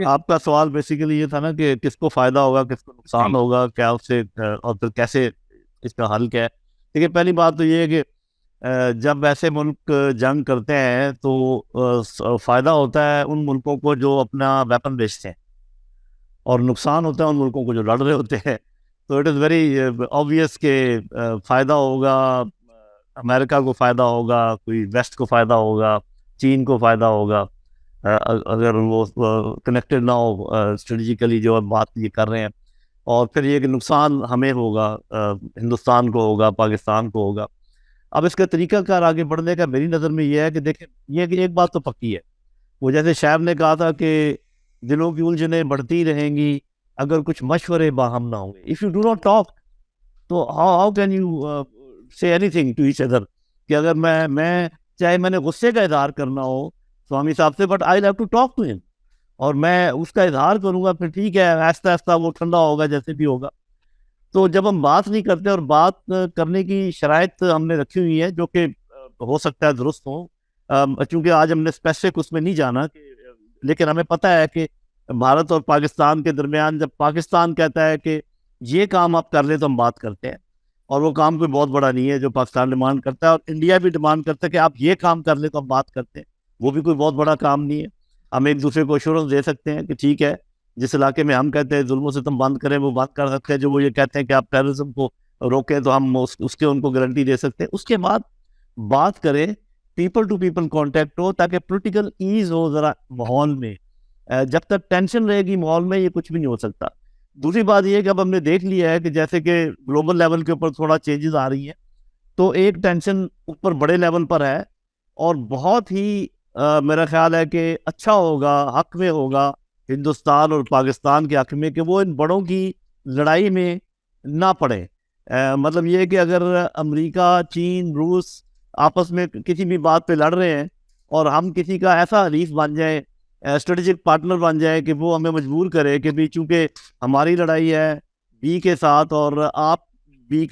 आपका सवाल बेसिकली ये था ना कि किसको फायदा होगा, किसको नुकसान होगा, क्या उससे और फिर कैसे इसका हल क्या है। देखिए, पहली बात तो ये है कि जब ऐसे मुल्क जंग करते हैं तो फायदा होता है उन मुल्कों को जो अपना वेपन बेचते हैं, और नुकसान होता है उन मुल्कों को जो लड़ रहे होते हैं। तो इट इज़ वेरी ऑब्वियस के फायदा होगा, अमेरिका को फायदा होगा, कोई वेस्ट को फायदा होगा, चीन को फायदा होगा, अगर वो कनेक्टेड ना हो स्ट्रेटजिकली जो अब बात ये कर रहे हैं। और फिर ये कि नुकसान हमें होगा, हिंदुस्तान को होगा, पाकिस्तान को होगा। अब इसका तरीकाकार आगे बढ़ने का मेरी नज़र में ये है कि देखें, ये कि एक बात तो पक्की है, वो जैसे शायब ने कहा था कि दिलों की उलझनें बढ़ती रहेंगी अगर कुछ मशवरे बाहम ना होंगे। If you do not talk, तो how how can you say anything to each other. कि अगर मैं चाहे मैंने गुस्से का इजहार करना हो स्वामी साहब से, but I have to talk to him, और मैं उसका इजहार करूंगा, फिर ठीक है, आहिस्ता आहिस्ता वो ठंडा होगा जैसे भी होगा। तो जब हम बात नहीं करते, और बात करने की शराइत हमने रखी हुई है जो कि हो सकता है दुरुस्त हो, चूंकि आज हमने स्पेसिफिक उसमें नहीं जाना लेकिन हमें पता है कि भारत और पाकिस्तान के दरमियान जब पाकिस्तान कहता है कि ये काम आप कर ले तो हम बात करते हैं, और वो काम कोई बहुत बड़ा नहीं है जो पाकिस्तान डिमांड करता है, और इंडिया भी डिमांड करता है कि आप ये काम कर ले तो हम बात करते हैं, वो भी कोई बहुत बड़ा काम नहीं है। हम एक दूसरे को एश्योरेंस दे सकते हैं कि ठीक है, जिस इलाके में हम कहते हैं जुल्मों से तुम बंद करें, वो बंद कर सकते हैं। जो वो ये कहते हैं कि आप टेररिज्म को रोकें, तो हम उसके उनको गारंटी दे सकते हैं। उसके बाद बात करें, पीपल टू पीपल कांटेक्ट हो, ताकि पॉलिटिकल ईज हो ज़रा माहौल में। जब तक टेंशन रहेगी माहौल में, ये कुछ भी नहीं हो सकता। दूसरी बात ये है कि अब हमने देख लिया है कि जैसे कि ग्लोबल लेवल के ऊपर थोड़ा चेंजेस आ रही हैं, तो एक टेंशन ऊपर बड़े लेवल पर है, और बहुत ही मेरा ख्याल है कि अच्छा होगा, हक में होगा हिंदुस्तान और पाकिस्तान के हक में कि वो इन बड़ों की लड़ाई में ना पड़े। मतलब ये है कि अगर अमेरिका, चीन, रूस आपस में किसी भी बात पे लड़ रहे हैं, और हम किसी का ऐसा हरीफ बन जाए, स्ट्रेटेजिक पार्टनर बन जाए कि वो हमें मजबूर करे कि भी चूंकि हमारी लड़ाई है बी के साथ, और आप भी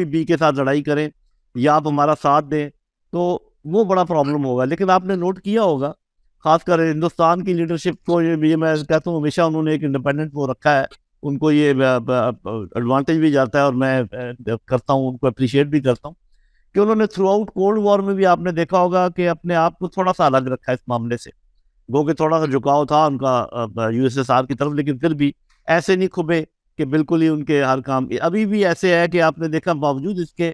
बी के साथ लड़ाई करें, या आप हमारा साथ दें, तो वो बड़ा प्रॉब्लम होगा। लेकिन आपने नोट किया होगा, खासकर हिंदुस्तान की लीडरशिप को, ये मैं कहता हूँ हमेशा उन्होंने एक इंडिपेंडेंट वो रखा है, उनको ये एडवांटेज भी जाता है, और मैं करता हूँ, उनको अप्रिशिएट भी करता हूँ कि उन्होंने थ्रू आउट कोल्ड वॉर में भी आपने देखा होगा कि अपने आप को थोड़ा सा अलग रखा है इस मामले से। वो कि थोड़ा सा झुकाव था उनका यूएसएसआर की तरफ, लेकिन फिर भी ऐसे नहीं खुबे कि बिल्कुल ही उनके हर काम। अभी भी ऐसे है कि आपने देखा, बावजूद इसके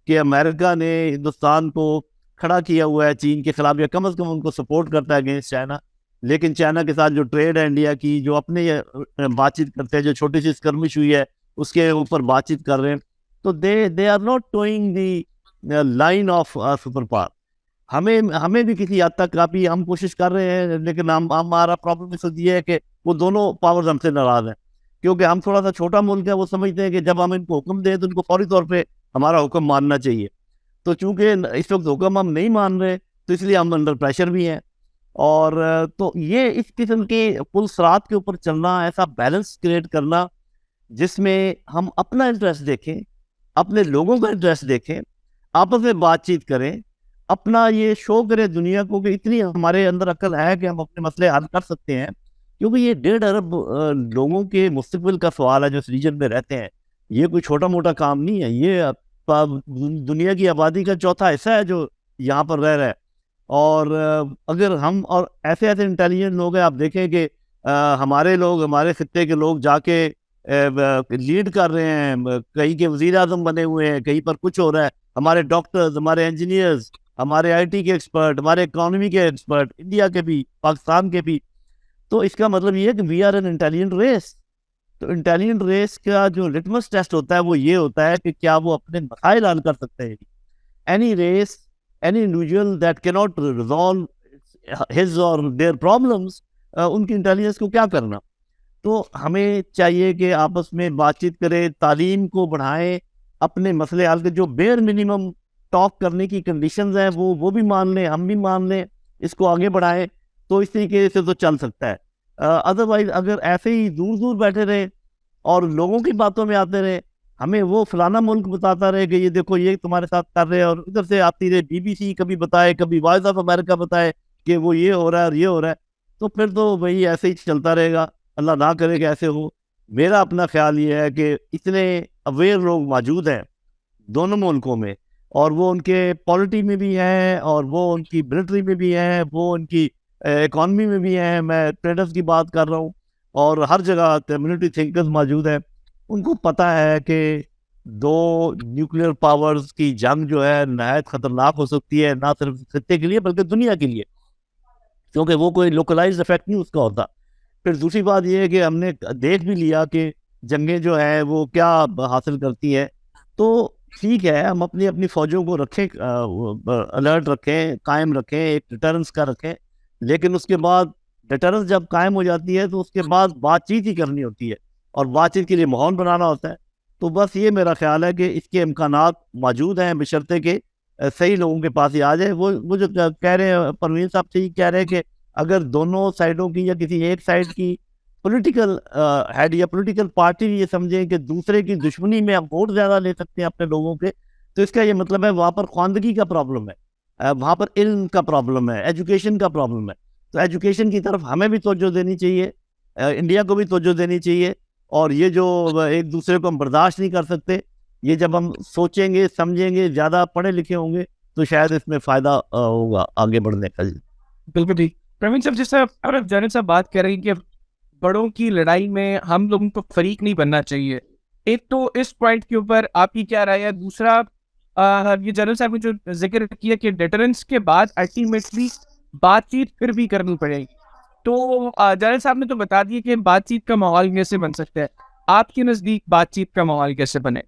कि अमेरिका ने हिंदुस्तान को खड़ा किया हुआ है चीन के खिलाफ, या कम से कम उनको सपोर्ट करता है अगेंस्ट चाइना, लेकिन चाइना के साथ जो ट्रेड है इंडिया की, जो अपने बातचीत करते हैं, जो छोटी सी स्कर्मिश हुई है उसके ऊपर बातचीत कर रहे हैं, तो they they are not toeing the line of super power. हमें हमें भी किसी हद तक काफी हम कोशिश कर रहे हैं, लेकिन हम हमारा प्रॉब्लम इस वक्त ये है कि वो दोनों पावर्स हमसे नाराज हैं, क्योंकि हम थोड़ा सा छोटा मुल्क है। वो समझते हैं कि जब हम इनको हुक्म दें तो इनको फौरी तौर पे हमारा हुक्म मानना चाहिए। तो चूंकि इस वक्त हुक्म हम नहीं मान रहे, तो इसलिए हम अंडर प्रेशर भी हैं। और तो ये इस किस्म के पुल सरात के ऊपर चलना, ऐसा बैलेंस क्रिएट करना जिसमें हम अपना इंटरेस्ट देखें, अपने लोगों का इंटरेस्ट देखें, आपस में बातचीत करें, अपना ये शो करें दुनिया को कि इतनी हमारे अंदर अक्ल है कि हम अपने मसले हल कर सकते हैं। क्योंकि ये 1.5 अरब लोगों के मुस्तकबिल का सवाल है जो इस रीजन में रहते हैं। ये कोई छोटा मोटा काम नहीं है। ये दुनिया की आबादी का चौथा हिस्सा है जो यहाँ पर रह रहा है। और अगर हम और ऐसे ऐसे इंटेलिजेंट लोग हैं, आप देखें कि हमारे लोग, हमारे खित्ते के लोग जाके लीड कर रहे हैं, कहीं के वजीर आजम बने हुए हैं, कहीं पर कुछ हो रहा है। हमारे डॉक्टर्स, हमारे इंजीनियर्स, हमारे आईटी के एक्सपर्ट, हमारे इकोनॉमी के एक्सपर्ट, इंडिया के भी, पाकिस्तान के भी। तो इसका मतलब ये है कि we are an intelligent race. तो इंटेलिजेंट रेस का जो लिटमस टेस्ट होता है वो ये होता है कि क्या वो अपने मसाइल हल कर सकते हैं। Any race, any individual that cannot resolve his और देयर प्रॉब्लम्स, उनकी इंटेलिजेंस को क्या करना। तो हमें चाहिए कि आपस में बातचीत करें, तालीम को बढ़ाएं, अपने मसले हल के जो बेयर मिनिमम टॉक करने की कंडीशंस हैं वो भी मान लें, हम भी मान लें, इसको आगे बढ़ाएं। तो इस तरीके से तो चल सकता है। अदरवाइज अगर ऐसे ही दूर दूर बैठे रहे और लोगों की बातों में आते रहे, हमें वो फलाना मुल्क बताता रहे कि ये देखो ये तुम्हारे साथ कर रहे हैं, और इधर से आती रहे बीबीसी कभी बताए, कभी वॉइस ऑफ अमेरिका बताए कि वो ये हो रहा है और ये हो रहा है, तो फिर तो भाई ऐसे ही चलता रहेगा, अल्लाह ना करे कि ऐसे हो। मेरा अपना ख्याल ये है कि इतने अवेयर लोग मौजूद हैं दोनों मुल्कों में, और वो उनके पॉलिटी में भी हैं, और वो उनकी मिलिट्री में भी हैं, वो उनकी इकॉनमी में भी हैं, मैं ट्रेडर्स की बात कर रहा हूँ, और हर जगह कम्युनिटी थिंकर्स मौजूद हैं। उनको पता है कि दो न्यूक्लियर पावर्स की जंग जो है नहायत खतरनाक हो सकती है, ना सिर्फ खत्ते के लिए बल्कि दुनिया के लिए, क्योंकि वो कोई लोकलाइज्ड इफेक्ट नहीं उसका होता। फिर दूसरी बात ये है कि हमने देख भी लिया कि जंगें जो हैं वो क्या हासिल करती हैं। तो ठीक है, हम अपनी अपनी फौजों को रखें, अलर्ट रखें, कायम रखें, एक डिटरेंस का रखें, लेकिन उसके बाद डिटरेंस जब कायम हो जाती है तो उसके बाद बातचीत ही करनी होती है, और बातचीत के लिए माहौल बनाना होता है। तो बस ये मेरा ख्याल है कि इसके इम्कानात मौजूद हैं, बशर्ते के सही लोगों के पास ही आ जाए। वो जो कह रहे हैं परवीन साहब, ठीक कह रहे हैं कि अगर दोनों साइडों की या किसी एक साइड की पॉलिटिकल हेड या पॉलिटिकल पार्टी ये समझे कि दूसरे की दुश्मनी में हम वोट ज़्यादा ले सकते हैं अपने लोगों के, तो इसका ये मतलब है वहाँ पर ख्वानदगी का प्रॉब्लम है, वहाँ पर इल्म का प्रॉब्लम है, एजुकेशन का प्रॉब्लम है। तो एजुकेशन की तरफ हमें भी तवज्जो देनी चाहिए, इंडिया को भी तवज्जो देनी चाहिए। और ये जो एक दूसरे को हम बर्दाश्त नहीं कर सकते, ये जब हम सोचेंगे समझेंगे, ज़्यादा पढ़े लिखे होंगे, तो शायद इसमें फ़ायदा होगा आगे बढ़ने का। बिल्कुल ठीक। प्रवीण साहब, जैसे अब जनरल साहब बात कर रहे हैं कि बड़ों की लड़ाई में हम लोगों को फरीक नहीं बनना चाहिए, एक तो इस पॉइंट के ऊपर आपकी क्या राय है? दूसरा, ये जनरल साहब ने जो जिक्र किया कि डेटरेंस के बाद अल्टीमेटली बातचीत फिर भी करनी पड़ेगी, तो जनरल साहब ने तो बता दिया कि बातचीत का माहौल कैसे बन सकता है। आपके नज़दीक बातचीत का माहौल कैसे बने?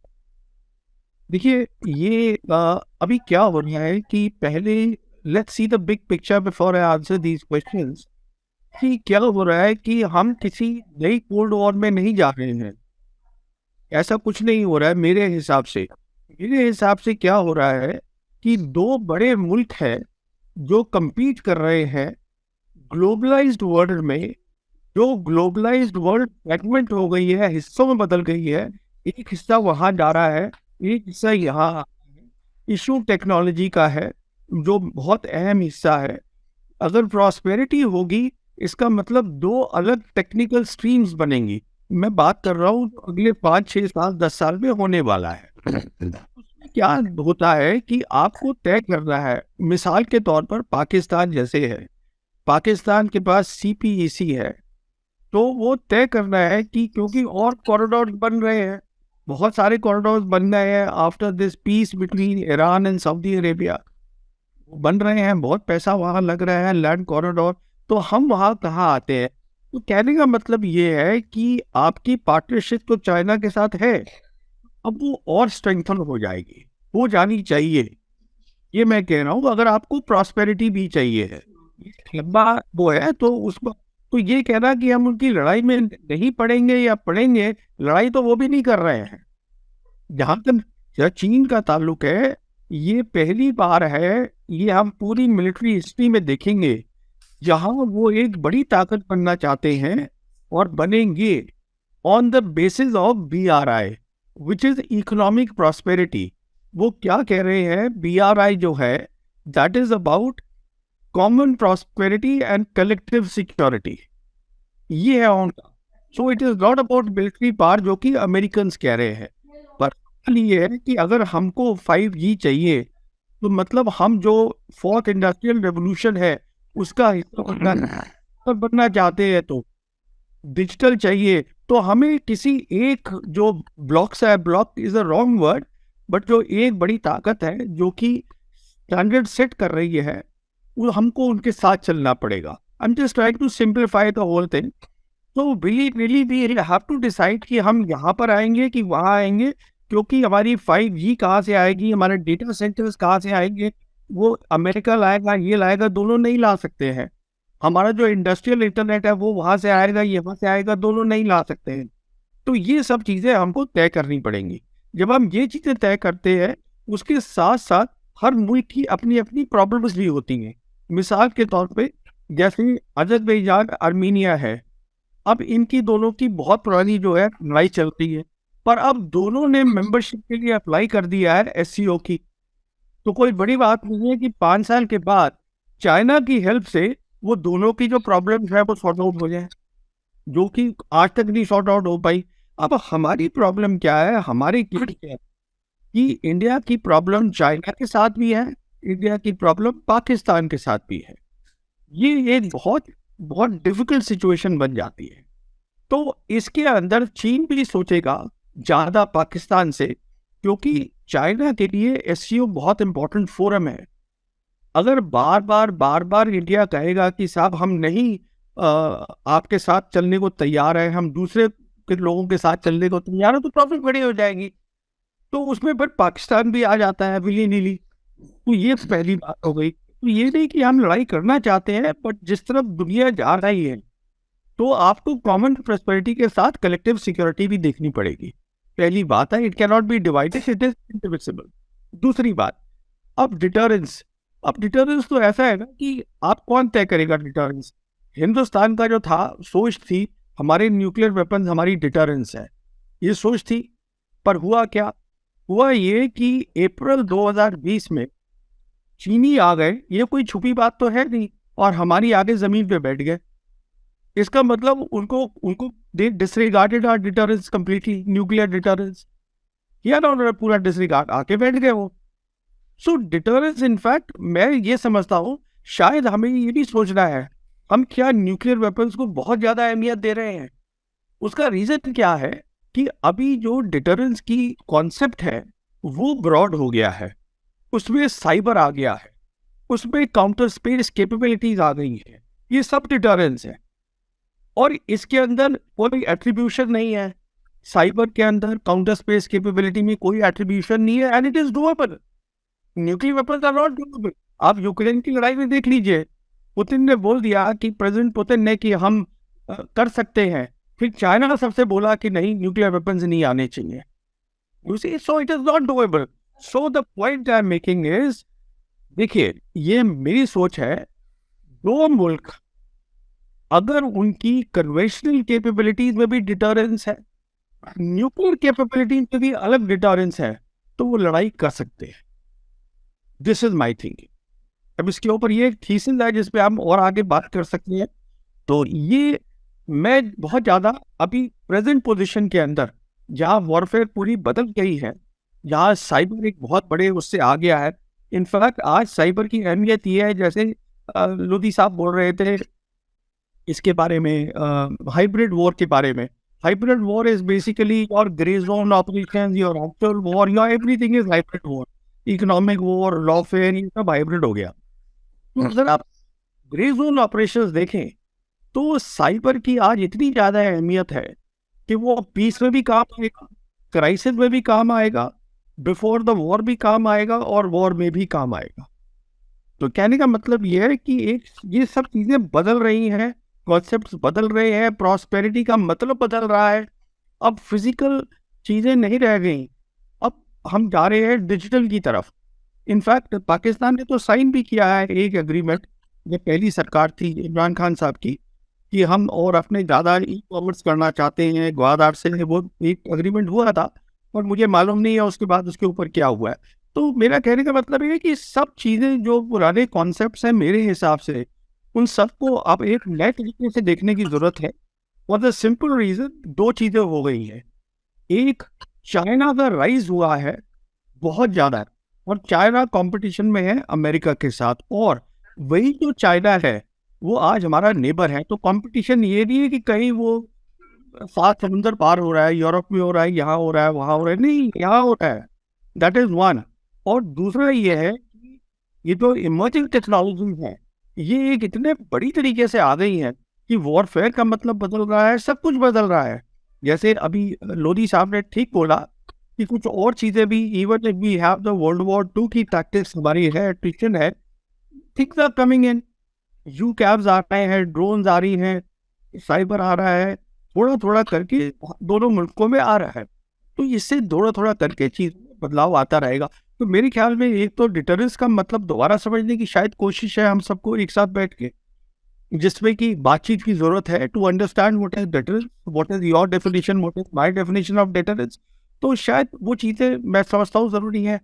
देखिए, ये अभी क्या हो रहा है कि पहले let's see the big picture before I answer these questions, कि क्या हो रहा है कि हम किसी नई कोल्ड वॉर में नहीं जा रहे हैं। ऐसा कुछ नहीं हो रहा है मेरे हिसाब से। मेरे हिसाब से क्या हो रहा है कि दो बड़े मुल्क हैं जो compete कर रहे हैं ग्लोबलाइज्ड वर्ल्ड में। जो ग्लोबलाइज्ड वर्ल्ड फ्रेगमेंट हो गई है, हिस्सों में बदल गई है, एक हिस्सा वहां जा रहा है, एक हिस्सा यहाँ। इशू टेक्नोलॉजी का है जो बहुत अहम हिस्सा है। अगर प्रॉस्पेरिटी होगी, इसका मतलब दो अलग टेक्निकल स्ट्रीम्स बनेंगी। मैं बात कर रहा हूँ अगले 5, 6 साल, 10 साल में होने वाला है। उसमें क्या होता है कि आपको तय करना है। मिसाल के तौर पर पाकिस्तान जैसे है, पाकिस्तान के पास CPEC है, तो वो तय करना है कि क्योंकि और कॉरिडोर बन रहे हैं, बहुत सारे कॉरिडोर बन रहे हैं after this peace between Iran and Saudi Arabia, बन रहे हैं, बहुत पैसा वहाँ लग रहा है, लैंड कॉरिडोर। तो हम वहाँ कहाँ आते हैं? तो कहने का मतलब ये है कि आपकी पार्टनरशिप तो चाइना के साथ है, अब वो और स्ट्रेंथन हो जाएगी, हो जानी चाहिए। ये मैं कह रहा हूँ, अगर आपको प्रॉस्पेरिटी भी चाहिए है, लंबा वो है, तो उसको तो ये कहना कि हम उनकी लड़ाई में नहीं पड़ेंगे या पड़ेंगे, लड़ाई तो वो भी नहीं कर रहे हैं। जहाँ तक चीन का ताल्लुक है, ये पहली बार है, ये हम पूरी मिलिट्री हिस्ट्री में देखेंगे, जहाँ वो एक बड़ी ताकत बनना चाहते हैं और बनेंगे on the basis of BRI, which is economic prosperity. वो क्या कह रहे हैं? BRI जो है, that is about common prosperity and collective security, ये है उनका। सो it is not about military power, जो कि अमेरिकन कह रहे हैं। पर ये है कि अगर हमको 5G चाहिए, तो मतलब हम जो फोर्थ इंडस्ट्रियल रेवोल्यूशन है उसका हिस्सा बनना चाहते हैं, तो डिजिटल चाहिए, तो हमें किसी एक जो ब्लॉक्स है, block is a wrong word, but जो एक बड़ी ताकत है जो कि स्टैंडर्ड सेट कर रही है, वो हमको उनके साथ चलना पड़ेगा। I am just trying to simplify the whole thing. तो really we have to decide कि हम यहाँ पर आएंगे कि वहाँ आएंगे, क्योंकि हमारी 5G कहाँ से आएगी, हमारे डेटा सेंटर्स कहाँ से आएंगे, वो अमेरिका लाएगा, ये लाएगा, दोनों नहीं ला सकते हैं। हमारा जो इंडस्ट्रियल इंटरनेट है वो वहाँ से आएगा, ये वहाँ से आएगा, दोनों नहीं ला सकते हैं। तो ये सब चीज़ें हमको तय करनी पड़ेंगी। जब हम ये चीज़ें तय करते हैं, उसके साथ साथ हर मुल्क की अपनी अपनी प्रॉब्लम्स भी होती हैं। मिसाल के तौर पे जैसे अजरबैजान, आर्मीनिया है, अब इनकी दोनों की बहुत पुरानी जो है लड़ाई चलती है, पर अब दोनों ने मेंबरशिप के लिए अप्लाई कर दिया है SCO की। तो कोई बड़ी बात नहीं है कि 5 साल के बाद चाइना की हेल्प से वो दोनों की जो प्रॉब्लम है वो सॉर्ट आउट हो जाए, जो कि आज तक नहीं सॉर्ट आउट हो पाई। अब हमारी प्रॉब्लम क्या है, हमारी क्या है कि इंडिया की प्रॉब्लम चाइना के साथ भी है, इंडिया की प्रॉब्लम पाकिस्तान के साथ भी है। ये एक बहुत बहुत डिफिकल्ट सिचुएशन बन जाती है। तो इसके अंदर चीन भी सोचेगा ज़्यादा पाकिस्तान से, क्योंकि चाइना के लिए एससीओ बहुत इंपॉर्टेंट फोरम है। अगर बार बार इंडिया कहेगा कि साहब हम नहीं आपके साथ चलने को तैयार है, हम दूसरे के लोगों के साथ चलने को तैयार है, तो प्रॉब्लम बड़ी हो जाएगी। तो उसमें फिर पाकिस्तान भी आ जाता है विली नीली। तो ये पहली बात हो गई। तो ये नहीं कि हम लड़ाई करना चाहते हैं, बट जिस तरफ दुनिया जा रही है तो आपको कॉमन प्रॉस्पेरिटी के साथ कलेक्टिव सिक्योरिटी भी देखनी पड़ेगी। पहली बात है, it can not be divided, it is indivisible. दूसरी बात, अब डिटरेंस तो ऐसा है ना कि आप कौन तय करेगा डिटरेंस। हिंदुस्तान का जो था सोच थी हमारे न्यूक्लियर वेपन्स हमारी डिटरेंस है, ये सोच थी। पर हुआ क्या, हुआ ये कि अप्रैल 2020 में चीनी आ गए, ये कोई छुपी बात तो है नहीं, और हमारी आगे जमीन पे बैठ गए। इसका मतलब उनको they disregarded our deterrence completely, nuclear deterrence किया ना उन्होंने, पूरा डिसरिगार्ड, आके बैठ गए वो। सो डिटरेंस इनफैक्ट मैं ये समझता हूँ शायद हमें ये भी सोचना है, हम क्या न्यूक्लियर वेपन्स को बहुत ज़्यादा अहमियत दे रहे हैं। उसका रीज़न क्या है कि अभी जो डिटरेंस की कॉन्सेप्ट है वो ब्रॉड हो गया है, उसमें साइबर आ गया है, उसमें काउंटर स्पेस कैपेबिलिटीज आ गई है, ये सब डिटरेंस है। और इसके अंदर कोई एट्रीब्यूशन नहीं है, साइबर के अंदर काउंटर स्पेस कैपेबिलिटी में कोई एट्रीब्यूशन नहीं है, and it is doable. Nuclear weapons are not doable. आप यूक्रेन की लड़ाई में देख लीजिए, पुतिन ने बोल दिया कि प्रेसिडेंट पुतिन ने कि हम कर सकते हैं, फिर चाइना सबसे बोला कि नहीं न्यूक्लियर वेपन्स नहीं आने चाहिए। You see, so it is not doable. So the point I am making is, देखिए ये मेरी सोच है, दो मुल्क अगर उनकी कन्वेंशनल कैपेबिलिटीज में भी डिटरेंस है, न्यूक्लियर कैपेबिलिटीज में भी अलग डिटरेंस है, तो वो लड़ाई कर सकते हैं। This is my thinking. अब इसके ऊपर ये थीसिस है जिस पे हम और आगे बात कर सकते हैं। तो ये मैं बहुत ज़्यादा अभी प्रेजेंट पोजीशन के अंदर, जहाँ वॉरफेयर पूरी बदल गई है, जहाँ साइबर एक बहुत बड़े उससे आ गया है। इनफैक्ट आज साइबर की अहमियत ये है, जैसे लोधी साहब बोल रहे थे इसके बारे में, हाइब्रिड वॉर के बारे में। Hybrid war is basically your grey zone operation, your actual war, your everything is hybrid war. Economic war, Lawfare, ये सब हाइब्रिड हो गया। तो अगर आप ग्रे जोन ऑपरेशंस देखें तो साइबर की आज इतनी ज़्यादा अहमियत है कि वो पीस में भी काम आएगा, क्राइसिस में भी काम आएगा, बिफोर द वॉर भी काम आएगा, और वॉर में भी काम आएगा। तो कहने का मतलब ये है कि एक ये सब चीज़ें बदल रही हैं, कॉन्सेप्ट्स बदल रहे हैं, प्रॉस्पेरिटी का मतलब बदल रहा है। अब फिजिकल चीज़ें नहीं रह गई, अब हम जा रहे हैं डिजिटल की तरफ। इनफैक्ट पाकिस्तान ने तो साइन भी किया है एक एग्रीमेंट, ये पहली सरकार थी इमरान खान साहब की, कि हम और अपने ज़्यादा ई कॉमर्स करना चाहते हैं ग्वादार से। वो एक एग्रीमेंट हुआ था और मुझे मालूम नहीं है उसके बाद उसके ऊपर क्या हुआ है। तो मेरा कहने का मतलब ये है कि सब चीज़ें जो पुराने कॉन्सेप्ट्स हैं, मेरे हिसाब से उन सबको अब एक नए तरीके से देखने की ज़रूरत है। फॉर द सिंपल रीज़न, दो चीज़ें हो गई हैं। एक, चाइना का राइज हुआ है बहुत ज़्यादा, और चाइना कंपटीशन में है अमेरिका के साथ, और वही जो चाइना है वो आज हमारा नेबर है। तो कंपटीशन ये नहीं है कि कहीं वो 7 समुंदर पार हो रहा है, यूरोप में हो रहा है, यहाँ हो रहा है, वहाँ हो रहा है, नहीं, यहाँ हो रहा है। That is one. और दूसरा ये है कि ये जो इमर्जिंग टेक्नोलॉजी है, ये एक इतने बड़ी तरीके से आ गई है कि वॉरफेयर का मतलब बदल रहा है, सब कुछ बदल रहा है। जैसे अभी लोधी साहब ने ठीक बोला कि कुछ और चीज़ें भी, even if we have the world war 2 की टैक्टिक्स हमारी है, ट्रिशन है, things are coming in, UCAVs आ रहे हैं, ड्रोन्स आ रही हैं, साइबर आ रहा है, थोड़ा थोड़ा करके दोनों मुल्कों में आ रहा है। तो इससे थोड़ा थोड़ा करके चीज़ बदलाव आता रहेगा। तो मेरे ख्याल में एक तो डिटरेंस का मतलब दोबारा समझने की शायद कोशिश है हम सबको एक साथ बैठ के, जिसमें कि बातचीत की जरूरत है to understand what is deterrence, what is your definition, what is my definition of deterrence. तो शायद वो चीज़ें मैं समझता हूँ ज़रूरी है।